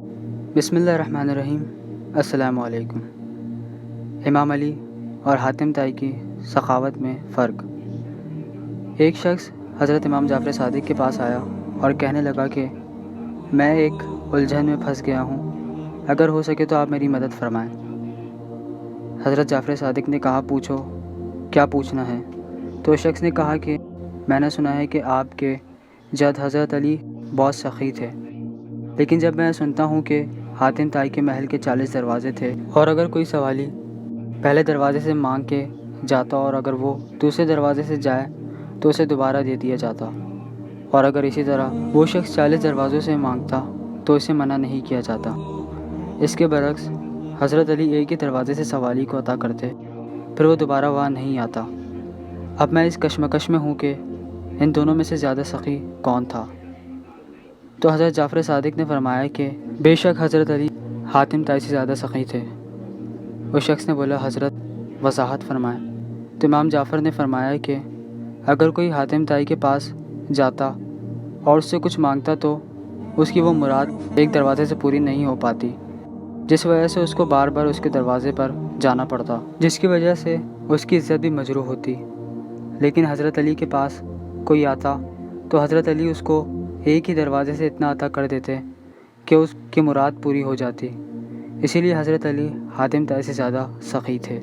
بسم اللہ الرحمن الرحیم۔ السلام علیکم۔ امام علی اور حاتم طائی کی سخاوت میں فرق۔ ایک شخص حضرت امام جعفر صادق کے پاس آیا اور کہنے لگا کہ میں ایک الجھن میں پھنس گیا ہوں، اگر ہو سکے تو آپ میری مدد فرمائیں۔ حضرت جعفر صادق نے کہا پوچھو، کیا پوچھنا ہے؟ تو شخص نے کہا کہ میں نے سنا ہے کہ آپ کے جد حضرت علی بہت سخی تھے، لیکن جب میں سنتا ہوں کہ حاتم طائی کے محل کے 40 دروازے تھے اور اگر کوئی سوالی پہلے دروازے سے مانگ کے جاتا اور اگر وہ دوسرے دروازے سے جائے تو اسے دوبارہ دے دیا جاتا، اور اگر اسی طرح وہ شخص 40 دروازوں سے مانگتا تو اسے منع نہیں کیا جاتا۔ اس کے برعکس حضرت علی ایک ہی دروازے سے سوالی کو عطا کرتے، پھر وہ دوبارہ وہاں نہیں آتا۔ اب میں اس کشمکش میں ہوں کہ ان دونوں میں سے زیادہ سخی کون تھا؟ تو حضرت جعفر صادق نے فرمایا کہ بے شک حضرت علی حاتم طائی سے زیادہ سخی تھے۔ اس شخص نے بولا حضرت وضاحت فرمائیں۔ تو امام جعفر نے فرمایا کہ اگر کوئی حاتم طائی کے پاس جاتا اور اس سے کچھ مانگتا تو اس کی وہ مراد ایک دروازے سے پوری نہیں ہو پاتی، جس وجہ سے اس کو بار بار اس کے دروازے پر جانا پڑتا، جس کی وجہ سے اس کی عزت بھی مجروح ہوتی۔ لیکن حضرت علی کے پاس کوئی آتا تو حضرت علی اس کو ایک ہی دروازے سے اتنا عطا کر دیتے کہ اس کی مراد پوری ہو جاتی۔ اسی لیے حضرت علی حاتم طائی سے زیادہ سخی تھے۔